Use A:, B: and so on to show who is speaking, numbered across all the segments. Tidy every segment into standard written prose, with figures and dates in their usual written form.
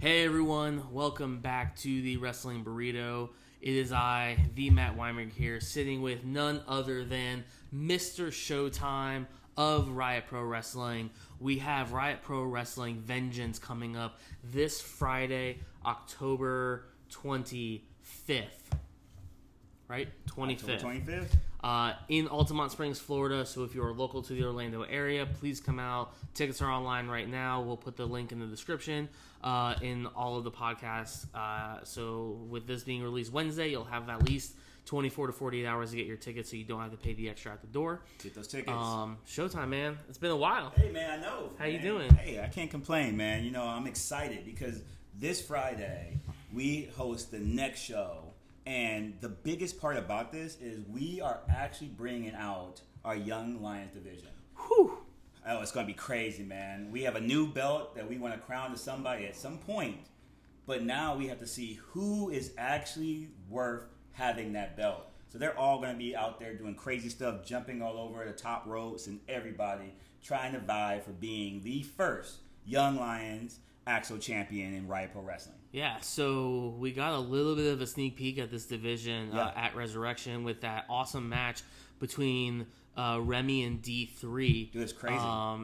A: Hey everyone, welcome back to the Wrestling Burrito. It is I, the Matt Weinberg here, sitting with none other than Mr. Showtime of Riot Pro Wrestling. We have Riot Pro Wrestling Vengeance coming up this Friday, October 25th. Right? 25th.
B: October 25th?
A: In Altamonte Springs, Florida. So if you're local to the Orlando area, please come out. Tickets are online right now. We'll put the link in the description in all of the podcasts. So with this being released Wednesday, you'll have at least 24 to 48 hours to get your tickets so you don't have to pay the extra at the door.
B: Get those tickets.
A: Showtime, man. It's been a while.
B: Hey, man, I know.
A: How you doing?
B: Hey, I can't complain, man. You know, I'm excited because this Friday we host the next show. And the biggest part about this is we are actually bringing out our Young Lions division.
A: Whew.
B: Oh, it's going to be crazy, man. We have a new belt that we want to crown to somebody at some point. But now we have to see who is actually worth having that belt. So they're all going to be out there doing crazy stuff, jumping all over the top ropes, and everybody trying to vie for being the first Young Lions Axel champion in Riot Pro Wrestling.
A: Yeah, so we got a little bit of a sneak peek at this division at Resurrection with that awesome match between Remy and D3.
B: It was crazy.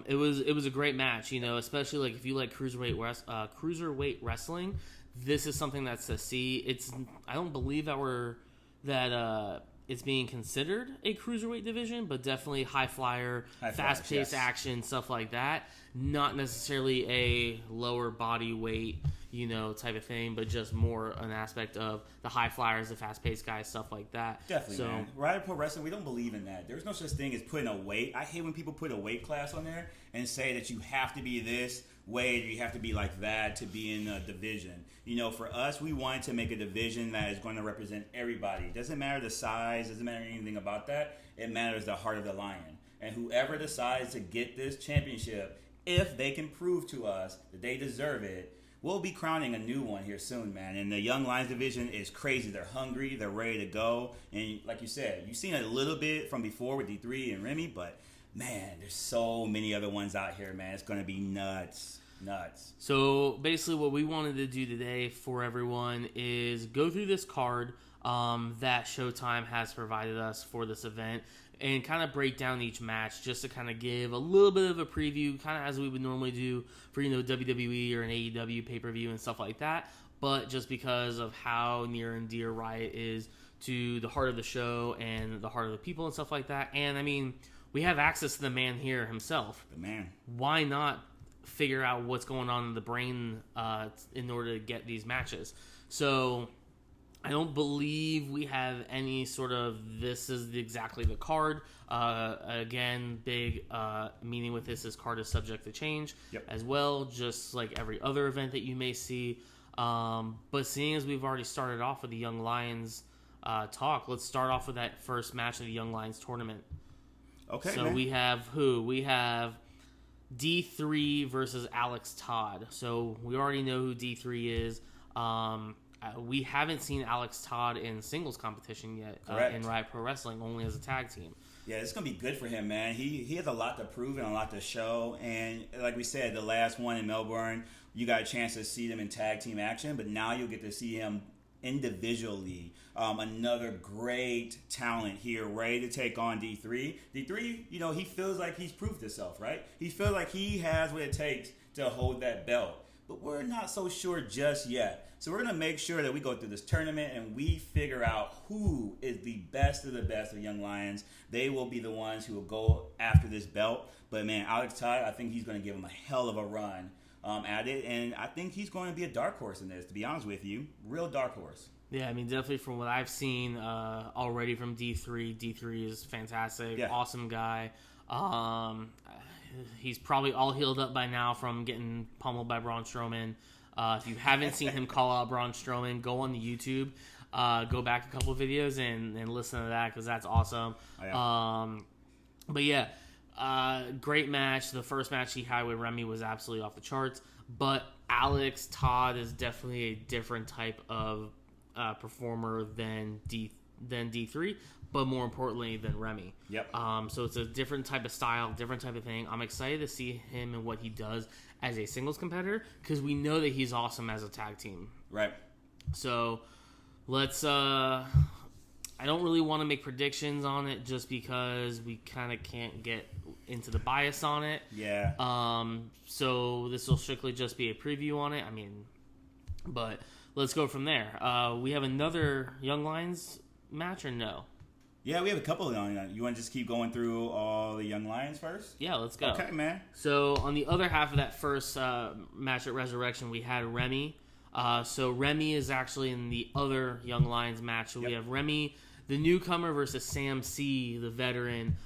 A: It was a great match, you know, especially like if you like cruiserweight wrestling. This is something that's to see. I don't believe that it's being considered a cruiserweight division, but definitely high flyer, fast-paced action, stuff like that. Not necessarily a lower body weight, you know, type of thing, but just more an aspect of the high flyers, the fast-paced guys, stuff like that.
B: Definitely, man. Riot Pro Wrestling, we don't believe in that. There's no such thing as putting a weight. I hate when people put a weight class on there and say that you have to be this weight or you have to be like that to be in a division. You know, for us, we wanted to make a division that is going to represent everybody. It doesn't matter the size, doesn't matter anything about that. It matters the heart of the lion. And whoever decides to get this championship, if they can prove to us that they deserve it, we'll be crowning a new one here soon, man. And the Young Lions division is crazy. They're hungry. They're ready to go. And like you said, you've seen a little bit from before with D3 and Remy, but, man, there's so many other ones out here, man. It's going to be nuts.
A: So basically what we wanted to do today for everyone is go through this card that Showtime has provided us for this event and kind of break down each match just to kind of give a little bit of a preview, kind of as we would normally do for, you know, WWE or an AEW pay-per-view and stuff like that. But just because of how near and dear Riot is to the heart of the show and the heart of the people and stuff like that. And, I mean, we have access to the man here himself.
B: The man.
A: Why not figure out what's going on in the brain in order to get these matches? So I don't believe we have any sort of this is exactly the card. Again, big meaning with this card is subject to change as well, just like every other event that you may see. But seeing as we've already started off with the Young Lions talk, let's start off with that first match of the Young Lions tournament.
B: Okay.
A: So
B: man.
A: we have who? We have D3 versus Alex Todd. So we already know who D3 is. We haven't seen Alex Todd in singles competition yet in Riot Pro Wrestling, only as a tag team.
B: Yeah, it's going to be good for him, man. He has a lot to prove and a lot to show. And like we said, the last one in Melbourne, you got a chance to see them in tag team action, but now you'll get to see him individually. Another great talent here, ready to take on D3. D3, you know, he feels like he's proved himself, right? He feels like he has what it takes to hold that belt. But we're not so sure just yet. So we're going to make sure that we go through this tournament and we figure out who is the best of Young Lions. They will be the ones who will go after this belt. But, man, Alex Todd, I think he's going to give him a hell of a run at it. And I think he's going to be a dark horse in this, to be honest with you. Real dark horse.
A: Yeah, I mean, definitely from what I've seen already from D3. D3 is fantastic. Yeah. Awesome guy. He's probably all healed up by now from getting pummeled by Braun Strowman. If you haven't seen him call out Braun Strowman, go on the YouTube, go back a couple of videos and listen to that because that's awesome. Oh, yeah. But yeah, great match. The first match he had with Remy was absolutely off the charts. But Alex Todd is definitely a different type of performer than D3. but more importantly than Remy.
B: Yep.
A: So it's a different type of style, different type of thing. I'm excited to see him and what he does as a singles competitor because we know that he's awesome as a tag team.
B: Right.
A: So let's. I don't really want to make predictions on it just because we kind of can't get into the bias on it.
B: Yeah.
A: So this will strictly just be a preview on it. I mean, but let's go from there. We have another Young Lions match or no?
B: Yeah, we have a couple of Young Lions. You want to just keep going through all the Young Lions first?
A: Yeah, let's go.
B: Okay, man.
A: So on the other half of that first match at Resurrection, we had Remy. So Remy is actually in the other Young Lions match. So we have Remy, the newcomer, versus Sam C, the veteran.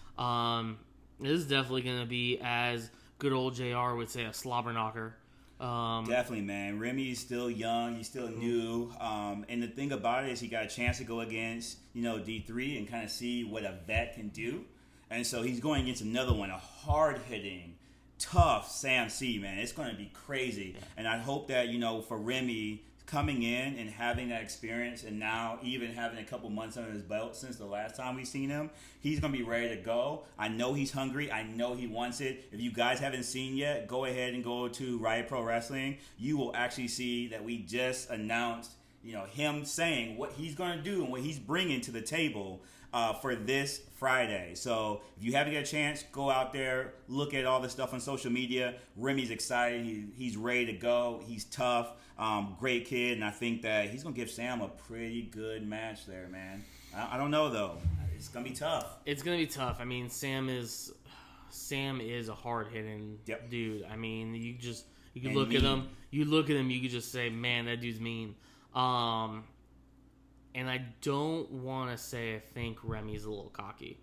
A: This is definitely going to be, as good old JR would say, a slobber knocker.
B: Definitely, man. Remy's still young. He's still new. And the thing about it is he got a chance to go against, D3 and kind of see what a vet can do. And so he's going against another one, a hard-hitting, tough Sam C, man. It's going to be crazy. Yeah. And I hope that, for Remy coming in and having that experience and now even having a couple months under his belt since the last time we've seen him, he's going to be ready to go. I know he's hungry. I know he wants it. If you guys haven't seen yet, go ahead and go to Riot Pro Wrestling. You will actually see that we just announced, him saying what he's going to do and what he's bringing to the table for this Friday. So if you haven't got a chance, go out there, look at all the stuff on social media. Remy's excited. He's ready to go. He's tough. Great kid. And I think that he's going to give Sam a pretty good match there, man. I don't know, though. It's going to be tough.
A: It's going to be tough. I mean, Sam is a hard-hitting dude. I mean, you can look at him. You look at him, you can just say, man, that dude's mean. And I don't want to say I think Remy's a little cocky.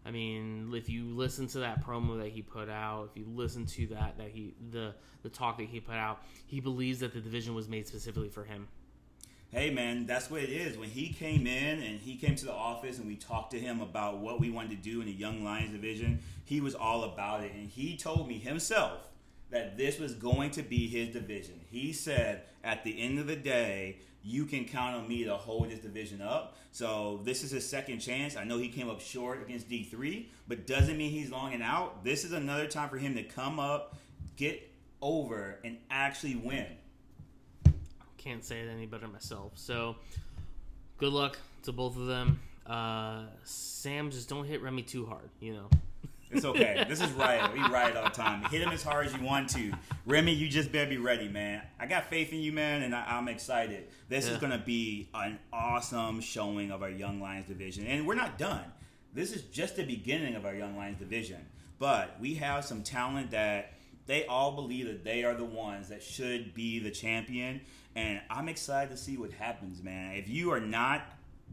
A: I mean, if you listen to that promo that he put out, if you listen to the talk that he put out, he believes that the division was made specifically for him.
B: Hey, man, that's what it is. When he came in and he came to the office and we talked to him about what we wanted to do in the Young Lions division, he was all about it. And he told me himself that this was going to be his division. He said, at the end of the day, you can count on me to hold this division up. So this is his second chance. I know he came up short against D3, but doesn't mean he's longing out. This is another time for him to come up, get over, and actually win.
A: Can't say it any better myself. So good luck to both of them. Sam, just don't hit Remy too hard,
B: It's okay. This is Riot. We riot all the time. Hit him as hard as you want to. Remy, you just better be ready, man. I got faith in you, man, and I'm excited. This is going to be an awesome showing of our Young Lions division. And we're not done. This is just the beginning of our Young Lions division. But we have some talent that they all believe that they are the ones that should be the champion. And I'm excited to see what happens, man. If you are not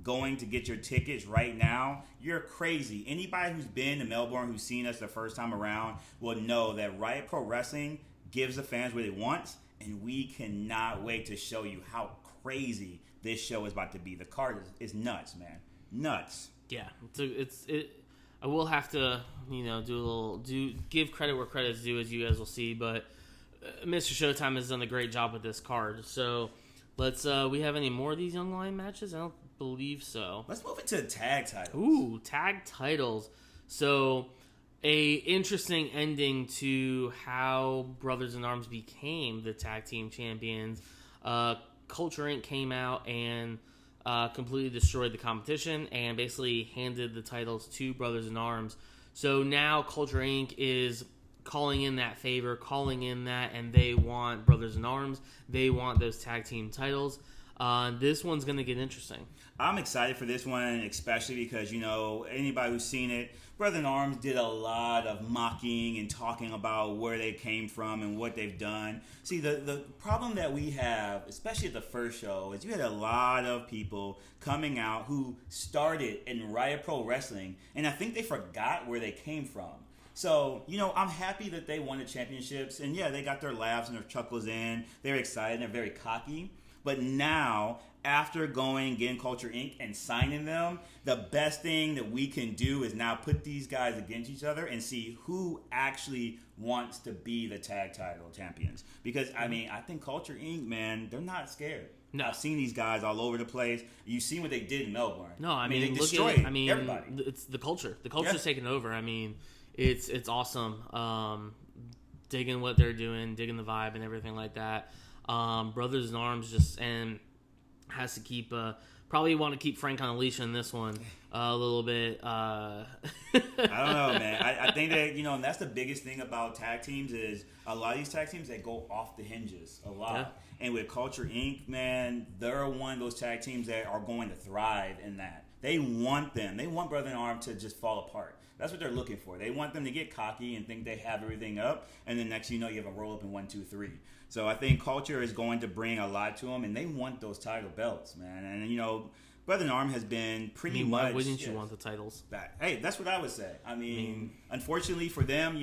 B: going to get your tickets right now, you're crazy. Anybody who's been to Melbourne, who's seen us the first time around, will know that Riot Pro Wrestling gives the fans what they want, and we cannot wait to show you how crazy this show is about to be. The card is nuts, man. Nuts.
A: Yeah, I will have to, give credit where credit's due, as you guys will see, but Mr. Showtime has done a great job with this card. So let's. We have any more of these Young Lion matches? I don't believe so.
B: Let's move into tag titles.
A: Ooh, tag titles. So a interesting ending to how Brothers in Arms became the tag team champions. Culture Inc. came out and completely destroyed the competition and basically handed the titles to Brothers in Arms. So now Culture Inc. is calling in that favor, and they want Brothers in Arms. They want those tag team titles. This one's going to get interesting.
B: I'm excited for this one, especially because, anybody who's seen it, Brother in Arms did a lot of mocking and talking about where they came from and what they've done. See, the problem that we have, especially at the first show, is you had a lot of people coming out who started in Riot Pro Wrestling, and I think they forgot where they came from. So, I'm happy that they won the championships, and yeah, they got their laughs and their chuckles in. They're excited, they're very cocky. But now, after going getting Culture Inc. and signing them, the best thing that we can do is now put these guys against each other and see who actually wants to be the tag title champions. Because, I mean, I think Culture Inc., man, they're not scared. No. I've seen these guys all over the place. You've seen what they did in Melbourne.
A: No, I mean,
B: they
A: look
B: destroyed
A: at, I mean,
B: everybody.
A: It's the culture. The culture's taken over. I mean, it's awesome. Digging what they're doing, digging the vibe and everything like that. Brothers in Arms has to keep probably want to keep Frank on a leash in this one a little bit.
B: I don't know, man. I think that, and that's the biggest thing about tag teams is a lot of these tag teams, they go off the hinges a lot. Yeah. And with Culture Inc., man, they're one of those tag teams that are going to thrive in that. They want Brother in Arms to just fall apart. That's what they're looking for. They want them to get cocky and think they have everything up, and then next you have a roll up in 1, 2, 3. So I think Culture is going to bring a lot to them, and they want those title belts, man. And Brother in Arms has been pretty much.
A: Why wouldn't you want the titles?
B: Hey, that's what I would say. I mean, unfortunately for them,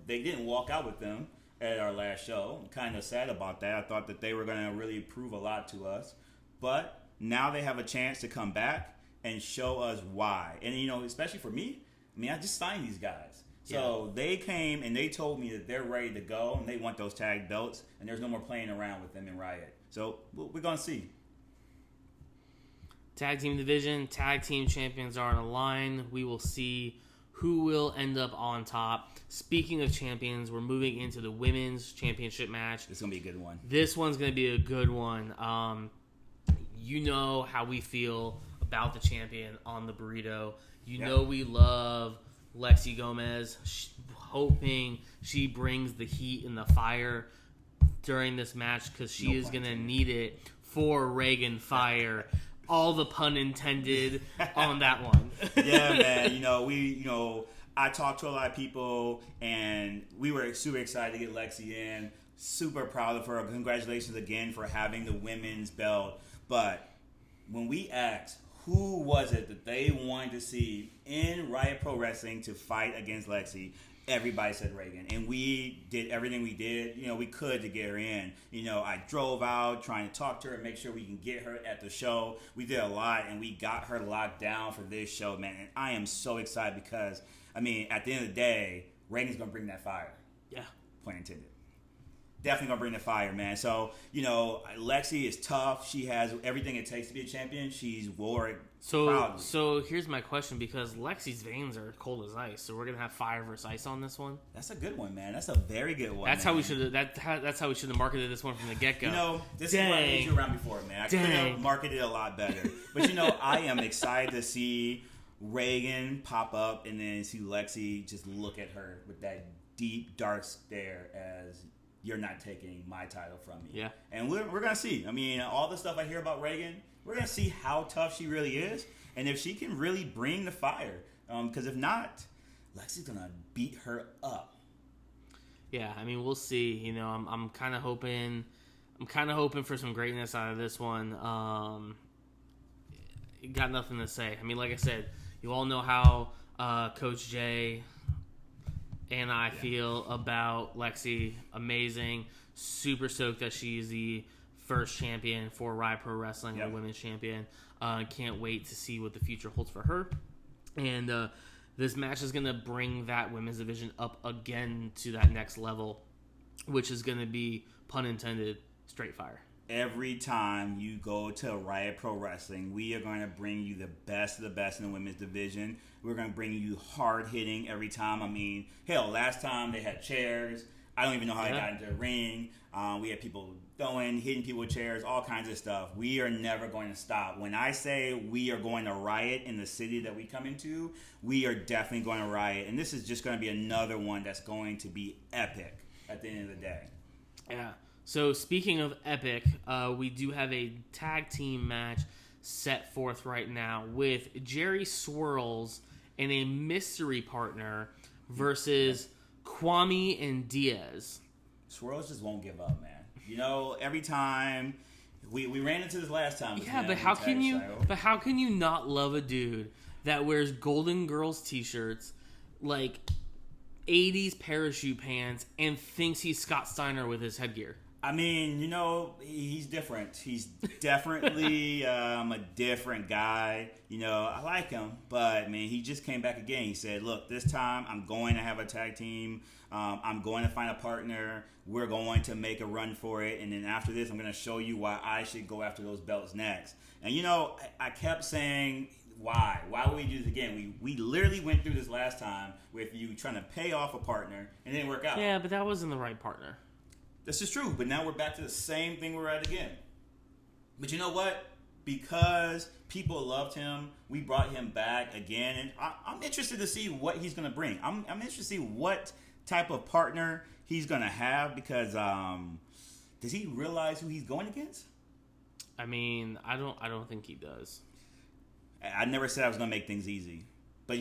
B: they didn't walk out with them at our last show. I'm kind of sad about that. I thought that they were going to really prove a lot to us, but now they have a chance to come back and show us why. And especially for me. I mean, I just signed these guys. So They came and they told me that they're ready to go and they want those tag belts and there's no more playing around with them in Riot. So we're going to see.
A: Tag team division, tag team champions are on a line. We will see who will end up on top. Speaking of champions, we're moving into the women's championship match.
B: It's going to be a good one.
A: This one's going to be a good one. You know how we feel about the champion on the Burrito. You know we love Lexi Gomez, hoping she brings the heat and the fire during this match because she is going to need it for Reagan Fire. All the pun intended on that one.
B: Yeah, man. I talked to a lot of people, and we were super excited to get Lexi in. Super proud of her. Congratulations again for having the women's belt. But when we asked, who was it that they wanted to see in Riot Pro Wrestling to fight against Lexi? Everybody said Reagan. And we did everything we did, we could to get her in. I drove out trying to talk to her and make sure we can get her at the show. We did a lot, and we got her locked down for this show, man. And I am so excited because, at the end of the day, Reagan's going to bring that fire.
A: Yeah.
B: Point intended. Definitely going to bring the fire, man. So, Lexi is tough. She has everything it takes to be a champion. She's wore it proudly.
A: So here's my question, because Lexi's veins are cold as ice. So we're going to have fire versus ice on this one?
B: That's a good one, man. That's a very good one.
A: That's how we should have marketed this one from the get-go.
B: This is what I made you around before, man. I could have marketed it a lot better. But, I am excited to see Reagan pop up and then see Lexi just look at her with that deep, dark stare as... You're not taking my title from me.
A: Yeah.
B: And we're going to see. All the stuff I hear about Reagan, we're going to see how tough she really is and if she can really bring the fire. Because if not, Lexi's going to beat her up.
A: Yeah, we'll see. I'm kind of hoping for some greatness out of this one. Got nothing to say. Like I said, you all know how Coach J and I feel about Lexi. Amazing. Super stoked that she's the first champion for Riot Pro Wrestling, the women's champion. Can't wait to see what the future holds for her. And this match is going to bring that women's division up again to that next level, which is going to be, pun intended, straight fire.
B: Every time you go to Riot Pro Wrestling, we are going to bring you the best of the best in the women's division. We're going to bring you hard-hitting every time. Hell, last time they had chairs. I don't even know how they got into the ring. We had people hitting people with chairs, all kinds of stuff. We are never going to stop. When I say we are going to riot in the city that we come into, we are definitely going to riot. And this is just going to be another one that's going to be epic at the end of the day.
A: Yeah. So speaking of epic, we do have a tag team match set forth right now with Jerry Swirls and a mystery partner versus Kwame and Diaz.
B: Swirls just won't give up, man. Every time we ran into this last time.
A: Yeah, but how can you not love a dude that wears Golden Girls t-shirts, like 80s parachute pants, and thinks he's Scott Steiner with his headgear?
B: I mean, he's different. He's definitely a different guy. I like him, but, man, he just came back again. He said, look, this time I'm going to have a tag team. I'm going to find a partner. We're going to make a run for it. And then after this, I'm going to show you why I should go after those belts next. And, I kept saying, why? Why would we do this again? We literally went through this last time with you trying to pay off a partner and it didn't work out.
A: Yeah, but that wasn't the right partner.
B: This is true, but now we're back to the same thing we're at again. But you know what? Because people loved him, we brought him back again, and I'm interested to see what he's going to bring. I'm interested to see what type of partner he's going to have, because does he realize who he's going against?
A: I mean, I don't think he does.
B: I never said I was going to make things easy. But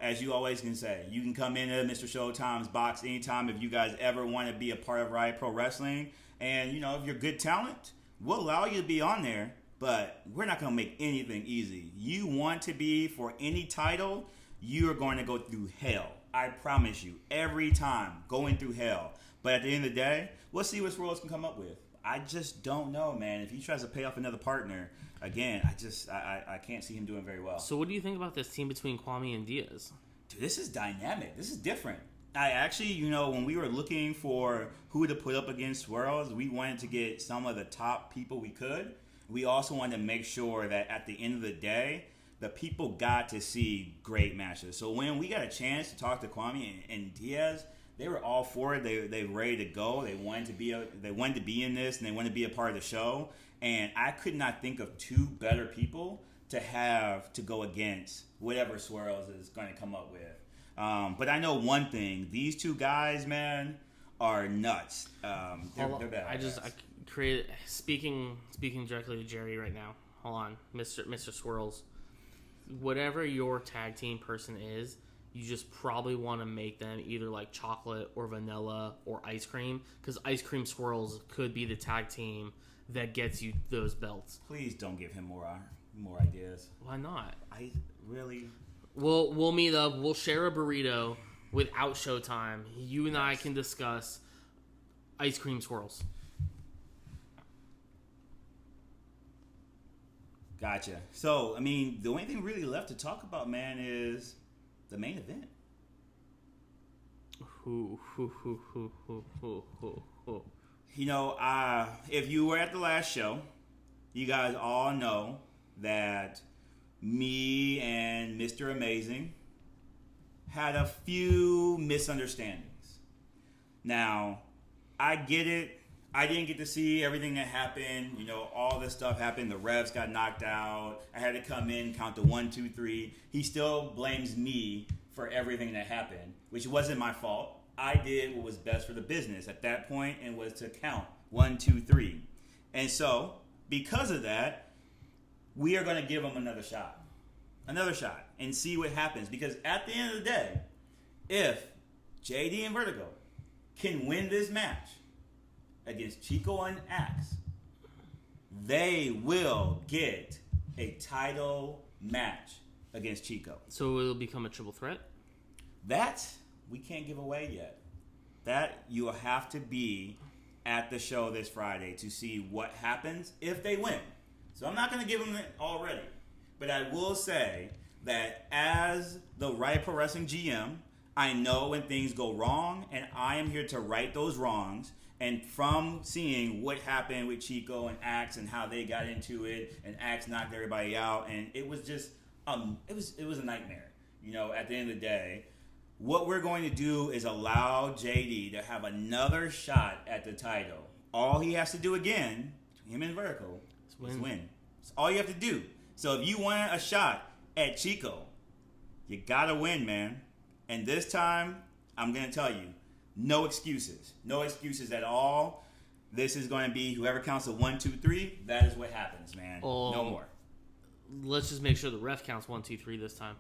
B: as you always can say, you can come into Mr. Showtime's box anytime if you guys ever want to be a part of Riot Pro Wrestling. And, if you're good talent, we'll allow you to be on there. But we're not going to make anything easy. You want to be for any title, you are going to go through hell. I promise you. Every time, going through hell. But at the end of the day, we'll see what Swirls can come up with. I just don't know, man. If he tries to pay off another partner, again, I can't see him doing very well.
A: So what do you think about this team between Kwame and Diaz?
B: Dude, this is dynamic. This is different. I actually, when we were looking for who to put up against Swirls, we wanted to get some of the top people we could. We also wanted to make sure that at the end of the day, the people got to see great matches. So when we got a chance to talk to Kwame and Diaz, they were all for it. They were ready to go. They wanted to be in this, and they wanted to be a part of the show. And I could not think of two better people to have to go against whatever Swirls is going to come up with. But I know one thing: these two guys, man, are nuts. They're bad.
A: I created speaking directly to Jerry right now. Hold on, Mr. Swirls. Whatever your tag team person is, you just probably want to make them either like chocolate or vanilla or ice cream, because Ice Cream Swirls could be the tag team that gets you those belts.
B: Please don't give him more ideas.
A: Why not?
B: I really.
A: We'll meet up. We'll share a burrito without Showtime. You and I can discuss Ice Cream Swirls.
B: Gotcha. So, I mean, the only thing really left to talk about, man, is the main event. If you were at the last show, you guys all know that me and Mr. Amazing had a few misunderstandings. Now, I get it. I didn't get to see everything that happened. All this stuff happened. The refs got knocked out. I had to come in, count to 1, 2, 3. He still blames me for everything that happened, which wasn't my fault. I did what was best for the business at that point, and was to count 1, 2, 3. And so, because of that, we are going to give him another shot, and see what happens. Because at the end of the day, if JD and Vertigo can win this match against Chico and Axe, they will get a title match against Chico.
A: So it'll become a triple threat?
B: That we can't give away yet. That you will have to be at the show this Friday to see what happens if they win. So I'm not going to give them it already. But I will say that as the Riot Pro Wrestling GM, I know when things go wrong, and I am here to right those wrongs. And from seeing what happened with Chico and Axe and how they got into it, and Axe knocked everybody out, and it was just it was a nightmare. At the end of the day, what we're going to do is allow JD to have another shot at the title. All he has to do again, him and Vertical, is win. That's all you have to do. So if you want a shot at Chico, you gotta win, man. And this time, I'm gonna tell you, no excuses. No excuses at all. This is going to be whoever counts to 1, 2, 3. That is what happens, man. No more.
A: Let's just make sure the ref counts 1, 2, 3 this time.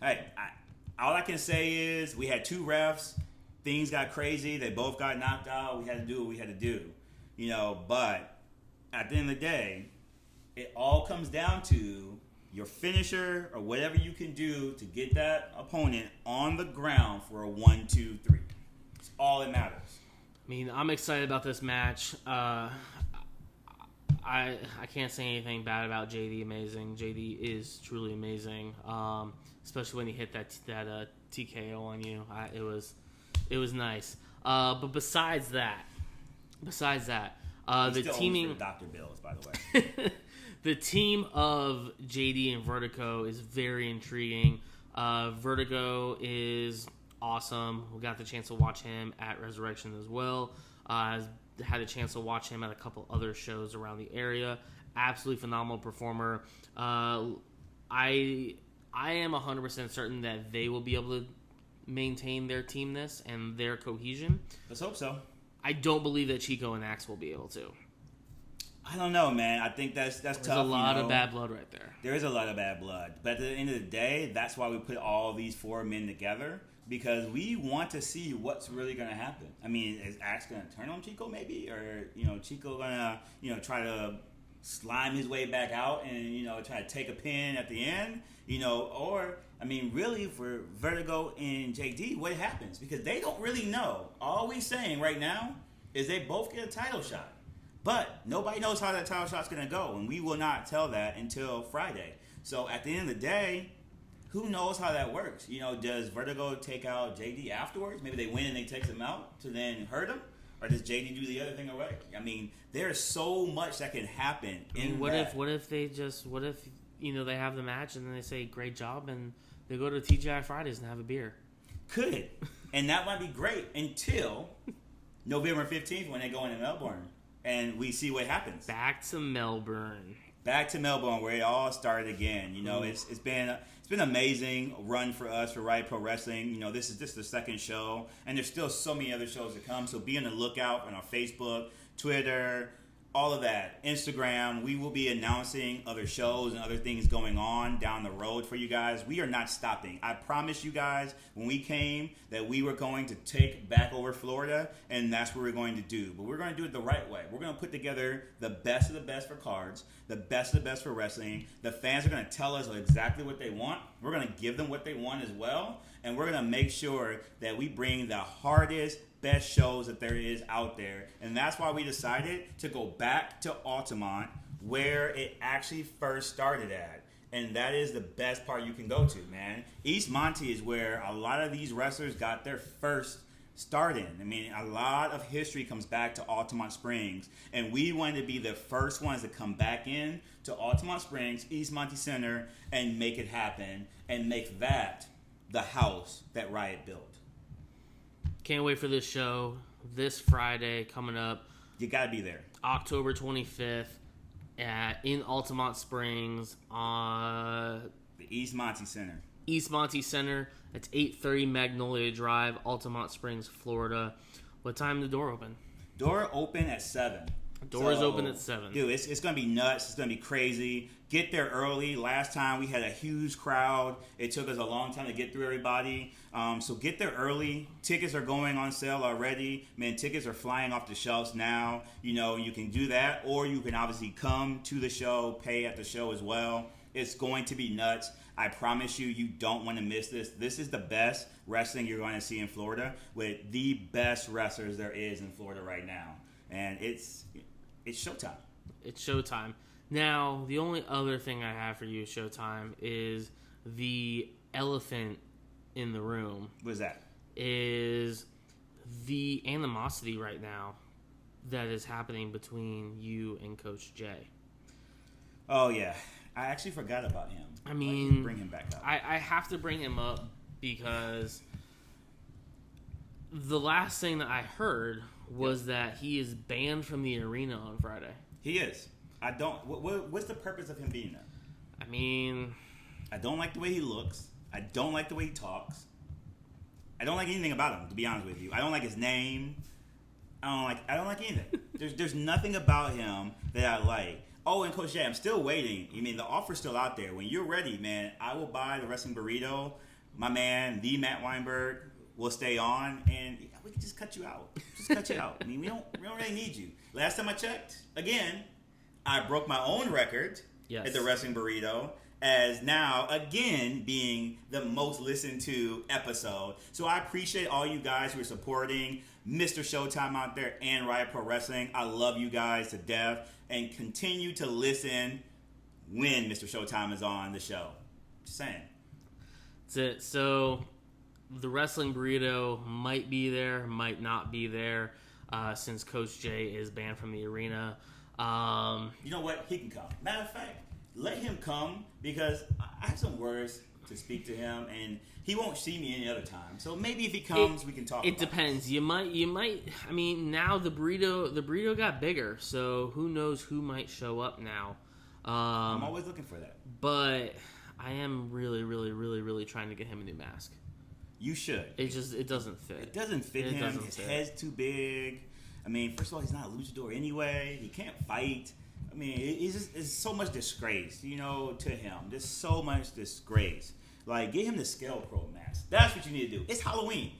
B: Hey, all I can say is we had two refs. Things got crazy. They both got knocked out. We had to do what we had to do. But at the end of the day, it all comes down to your finisher or whatever you can do to get that opponent on the ground for a 1, 2, 3. All that matters.
A: mean, I'm excited about this match. I can't say anything bad about JD Amazing. JD is truly amazing, especially when he hit that TKO on you. It was nice. But besides that, the teaming
B: Dr. Bills, by the way.
A: the team of JD and Vertigo is very intriguing. Vertigo is awesome. We got the chance to watch him at Resurrection as well. Had a chance to watch him at a couple other shows around the area. Absolutely phenomenal performer. I am 100% certain that they will be able to maintain their teamness and their cohesion.
B: Let's hope so.
A: I don't believe that Chico and Axe will be able to.
B: I don't know, man. I think that's tough.
A: There's a lot of bad blood right there.
B: There is a lot of bad blood. But at the end of the day, that's why we put all these 4 men together. Because we want to see what's really going to happen. I mean, is Axe going to turn on Chico maybe? Or, Chico going to, try to slime his way back out and, try to take a pin at the end? Or, I mean, really for Vertigo and JD, what happens? Because they don't really know. All we saying right now is they both get a title shot. But nobody knows how that title shot's going to go. And we will not tell that until Friday. So at the end of the day, who knows how that works? Does Vertigo take out JD afterwards? Maybe they win and they take him out to then hurt him? Or does JD do the other thing away? I mean, there's so much that can happen
A: what if they have the match and then they say, great job, and they go to TGI Fridays and have a beer?
B: Could. And that might be great until November 15th when they go into Melbourne and we see what happens.
A: Back to Melbourne,
B: where it all started again. It's been an amazing run for us for Riot Pro Wrestling. This is just the second show, and there's still so many other shows to come. So be on the lookout on our Facebook, Twitter, all of that, Instagram. We will be announcing other shows and other things going on down the road for you guys. We are not stopping. I promise you guys, when we came, that we were going to take back over Florida, and that's what we're going to do. But we're going to do it the right way. We're going to put together the best of the best for cards, the best of the best for wrestling. The fans are going to tell us exactly what they want. We're going to give them what they want as well, and we're going to make sure that we bring the hardest, best shows that there is out there. And that's why we decided to go back to Altamonte, where it actually first started at. And that is the best part you can go to, man. Eastmonte is where a lot of these wrestlers got their first start in. I mean, a lot of history comes back to Altamonte Springs. And we wanted to be the first ones to come back in to Altamonte Springs, Eastmonte Center, and make it happen. And make that the house that Riot built.
A: Can't wait for this show. This Friday coming up.
B: You got to be there.
A: October 25th in Altamonte Springs on
B: the Eastmonte Center.
A: Eastmonte Center. It's 830 Magnolia Drive, Altamonte Springs, Florida. What time did the door open?
B: Door open at 7.
A: Doors open at 7.
B: Dude, it's going to be nuts. It's going to be crazy. Get there early. Last time we had a huge crowd. It took us a long time to get through everybody. So get there early. Tickets are going on sale already. Man, tickets are flying off the shelves now. You can do that, or you can obviously come to the show, pay at the show as well. It's going to be nuts. I promise you, you don't want to miss this. This is the best wrestling you're going to see in Florida with the best wrestlers there is in Florida right now. And it's showtime.
A: It's showtime. Now, the only other thing I have for you, Showtime, is the elephant in the room.
B: What is that?
A: Is the animosity right now that is happening between you and Coach J.
B: Oh, yeah. I actually forgot about him.
A: I mean,
B: bring him back up.
A: I have to bring him up because the last thing that I heard was that he is banned from the arena on Friday.
B: He is. I don't. What's the purpose of him being there?
A: I mean,
B: I don't like the way he looks. I don't like the way he talks. I don't like anything about him, to be honest with you. I don't like his name. I don't like anything. There's nothing about him that I like. Oh, and Coach J, I'm still waiting. You mean the offer's still out there? When you're ready, man, I will buy the wrestling burrito. My man, the Matt Weinberg, will stay on, and we can just cut you out. Just cut you out. I mean, we don't really need you. Last time I checked, again, I broke my own record at the wrestling burrito, as now again being the most listened to episode. So I appreciate all you guys who are supporting Mr. Showtime out there and Riot Pro Wrestling. I love you guys to death, and continue to listen when Mr. Showtime is on the show. Just saying.
A: That's it. So the Wrestling Burrito might be there, might not be there, since Coach J is banned from the arena.
B: You know what? He can come. Matter of fact, let him come, because I have some words to speak to him, and he won't see me any other time. So maybe if he comes, we can talk.
A: It depends. It. You might. I mean, now the burrito got bigger, so who knows who might show up now.
B: I'm always looking for that.
A: But I am really, really, really, really trying to get him a new mask.
B: You should.
A: It doesn't fit.
B: It doesn't fit him. His head's too big. I mean, first of all, he's not a luchador anyway. He can't fight. I mean, it's so much disgrace, to him. There's so much disgrace. Like, get him the Scarecrow mask. That's what you need to do. It's Halloween.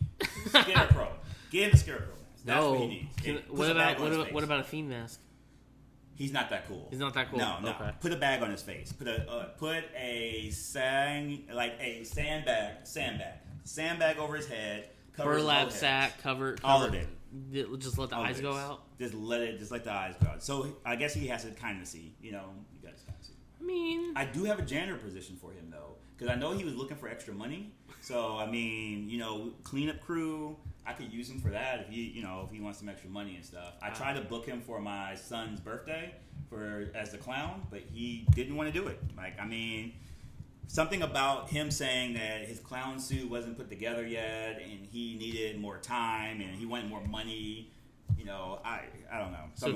B: Scarecrow. Get him the Scarecrow mask. That's what he needs.
A: What about a Fiend mask?
B: He's not that cool.
A: He's not that cool.
B: No.
A: Okay.
B: Put a bag on his face. Put a sandbag over his head.
A: Burlap sack, cover
B: all of it.
A: Just let the eyes go out.
B: Just let the eyes go out. So I guess he has to kind of see. You guys kind of see.
A: I mean,
B: I do have a janitor position for him though, because I know he was looking for extra money. So I mean, cleanup crew. I could use him for that if he wants some extra money and stuff. I tried to book him for my son's birthday as the clown, but he didn't want to do it. Something about him saying that his clown suit wasn't put together yet, and he needed more time, and he wanted more money. I don't know.
A: So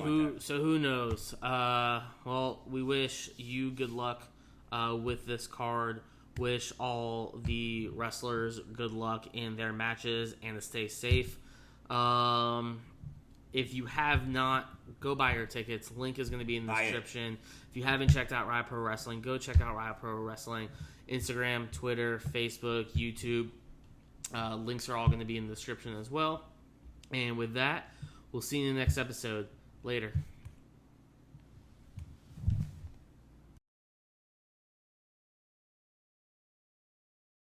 A: who knows? Well, we wish you good luck with this card. Wish all the wrestlers good luck in their matches and to stay safe. If you have not, go buy your tickets. Link is going to be in the description. If you haven't checked out Riot Pro Wrestling, go check out Riot Pro Wrestling. Instagram, Twitter, Facebook, YouTube. Links are all going to be in the description as well. And with that, we'll see you in the next episode. Later.